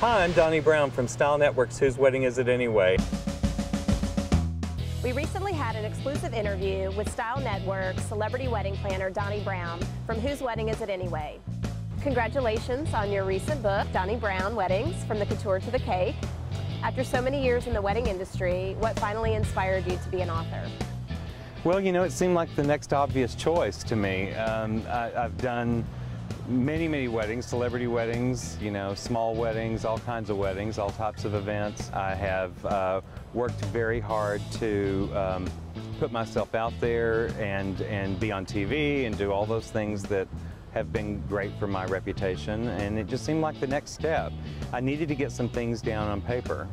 Hi, I'm Donnie Brown from Style Network's Whose Wedding Is It Anyway? We recently had an exclusive interview with Style Network's celebrity wedding planner, Donnie Brown, from Whose Wedding Is It Anyway? Congratulations on your recent book, Donnie Brown Weddings, From the Couture to the Cake. After so many years in the wedding industry, what finally inspired you to be an author? Well, you know, it seemed like the next obvious choice to me. I've done many weddings, celebrity weddings, you know, small weddings, all kinds of weddings, all types of events. I have worked very hard to put myself out there and be on TV and do all those things that have been great for my reputation, and it just seemed like the next step. I needed to get some things down on paper.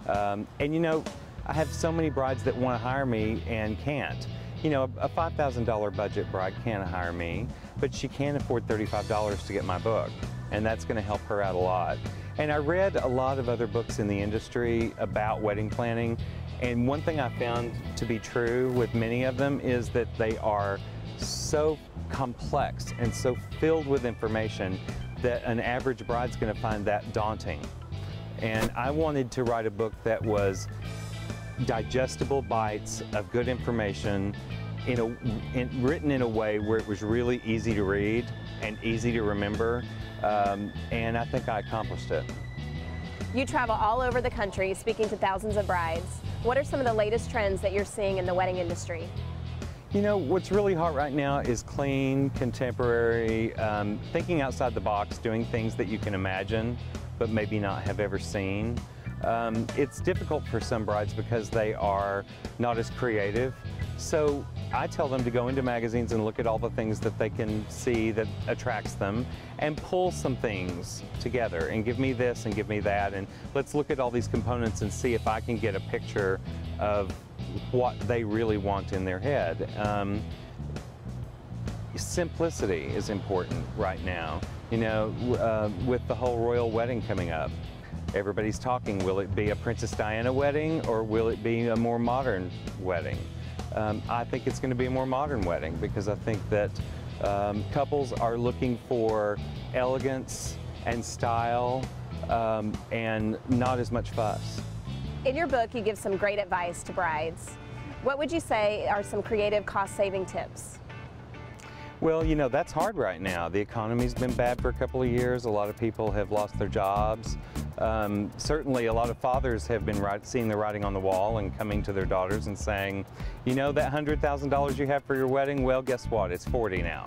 And you know, I have so many brides that want to hire me and can't. You know, a $5,000 budget bride can't hire me, but she can afford $35 to get my book, and that's going to help her out a lot. And I read a lot of other books in the industry about wedding planning, and one thing I found to be true with many of them is that they are so complex and so filled with information that an average bride's going to find that daunting. And I wanted to write a book that was digestible bites of good information written in a way where it was really easy to read and easy to remember, and I think I accomplished it. You travel all over the country speaking to thousands of brides. What are some of the latest trends that you're seeing in the wedding industry? You know, what's really hot right now is clean, contemporary, thinking outside the box, doing things that you can imagine but maybe not have ever seen. It's difficult for some brides because they are not as creative. So I tell them to go into magazines and look at all the things that they can see that attracts them and pull some things together and give me this and give me that, and let's look at all these components and see if I can get a picture of what they really want in their head. Simplicity is important right now. You know, with the whole royal wedding coming up, everybody's talking, will it be a Princess Diana wedding or will it be a more modern wedding? I think it's going to be a more modern wedding because I think that couples are looking for elegance and style and not as much fuss. In your book, you give some great advice to brides. What would you say are some creative cost-saving tips? Well, you know, that's hard right now. The economy's been bad for a couple of years. A lot of people have lost their jobs. Certainly a lot of fathers have been seeing the writing on the wall and coming to their daughters and saying, you know, that $100,000 you have for your wedding, well, guess what? It's 40 now.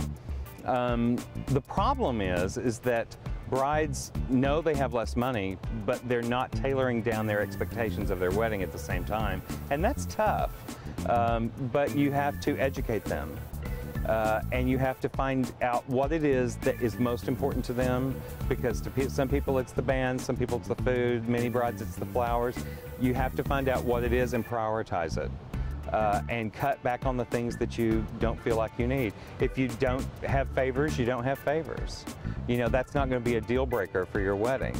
The problem is that brides know they have less money, but they're not tailoring down their expectations of their wedding at the same time. And that's tough, but you have to educate them. And you have to find out what it is that is most important to them, because to some people it's the band, some people it's the food, many brides it's the flowers. You have to find out what it is and prioritize it, and cut back on the things that you don't feel like you need. If you don't have favors, you don't have favors. You know, that's not going to be a deal breaker for your wedding.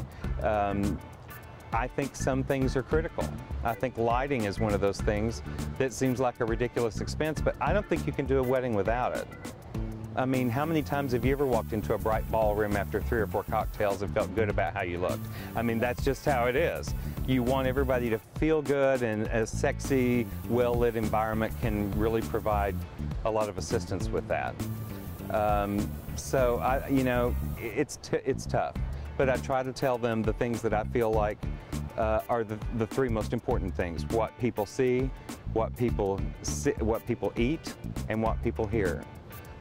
I think some things are critical. I think lighting is one of those things that seems like a ridiculous expense, but I don't think you can do a wedding without it. I mean, how many times have you ever walked into a bright ballroom after 3 or 4 cocktails and felt good about how you looked? I mean, that's just how it is. You want everybody to feel good, and a sexy, well-lit environment can really provide a lot of assistance with that. So, you know, it's tough. But I try to tell them the things that I feel like are the 3 most important things: what people see, what people eat, and what people hear.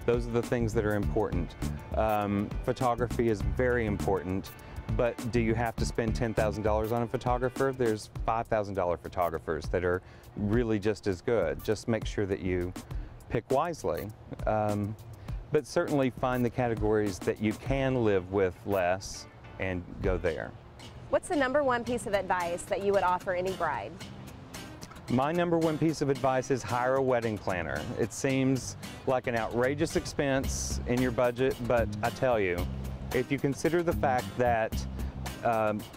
Those are the things that are important. Photography is very important, but do you have to spend $10,000 on a photographer? There's $5,000 photographers that are really just as good. Just make sure that you pick wisely. But certainly find the categories that you can live with less and go there. What's the #1 piece of advice that you would offer any bride? My #1 piece of advice is hire a wedding planner. It seems like an outrageous expense in your budget, but I tell you, if you consider the fact that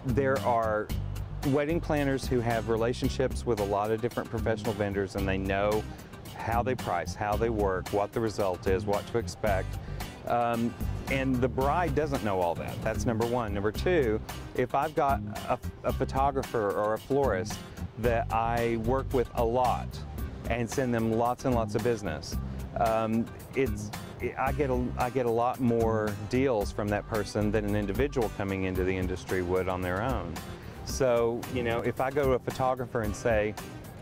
there are wedding planners who have relationships with a lot of different professional vendors and they know how they price, how they work, what the result is, what to expect, And the bride doesn't know all that. That's number one. Number two, if I've got a photographer or a florist that I work with a lot and send them lots and lots of business, I get a lot more deals from that person than an individual coming into the industry would on their own. So, you know, if I go to a photographer and say,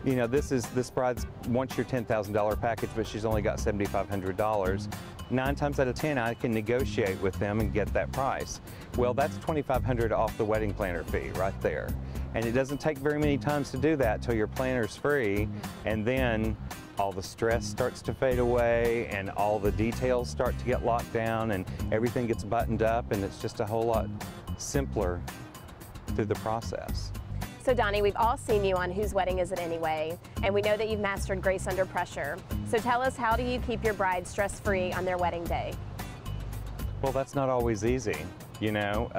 you know, this bride wants your $10,000 package, but she's only got $7,500. 9 times out of 10, I can negotiate with them and get that price. Well, that's $2,500 off the wedding planner fee right there. And it doesn't take very many times to do that till your planner's free, and then all the stress starts to fade away and all the details start to get locked down and everything gets buttoned up, and it's just a whole lot simpler through the process. So Donnie, we've all seen you on Whose Wedding Is It Anyway? And we know that you've mastered grace under pressure. So tell us, how do you keep your bride stress-free on their wedding day? Well, that's not always easy, you know.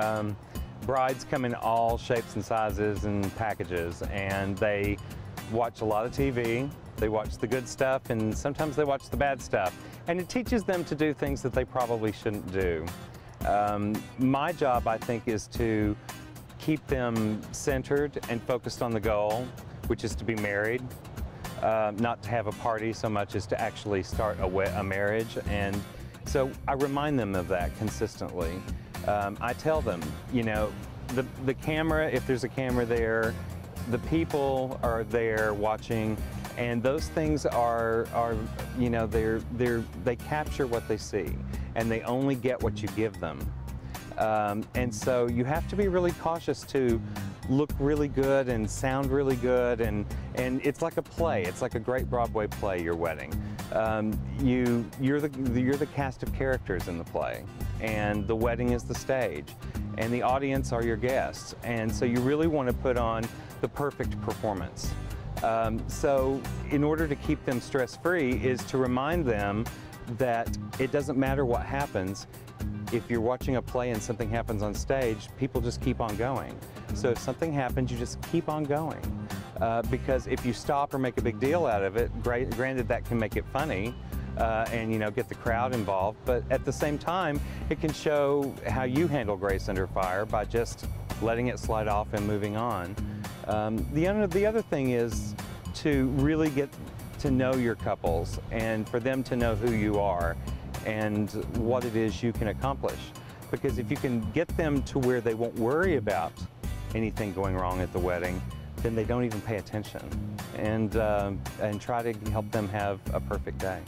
Brides come in all shapes and sizes and packages, and they watch a lot of TV, they watch the good stuff, and sometimes they watch the bad stuff. And it teaches them to do things that they probably shouldn't do. My job, I think, is to keep them centered and focused on the goal, which is to be married, not to have a party so much as to actually start a marriage. And so I remind them of that consistently. I tell them, you know, the camera, if there's a camera there, the people are there watching, and those things are you know, they capture what they see, and they only get what you give them. And so you have to be really cautious to look really good and sound really good, and it's like a play. It's like a great Broadway play, your wedding. You're the cast of characters in the play, and the wedding is the stage, and the audience are your guests, and so you really want to put on the perfect performance. So in order to keep them stress-free is to remind them that it doesn't matter what happens. If you're watching a play and something happens on stage, people just keep on going. So if something happens, you just keep on going. Because if you stop or make a big deal out of it, granted that can make it funny and, you know, get the crowd involved, but at the same time, it can show how you handle grace under fire by just letting it slide off and moving on. The other thing is to really get to know your couples and for them to know who you are and what it is you can accomplish. Because if you can get them to where they won't worry about anything going wrong at the wedding, then they don't even pay attention, and try to help them have a perfect day.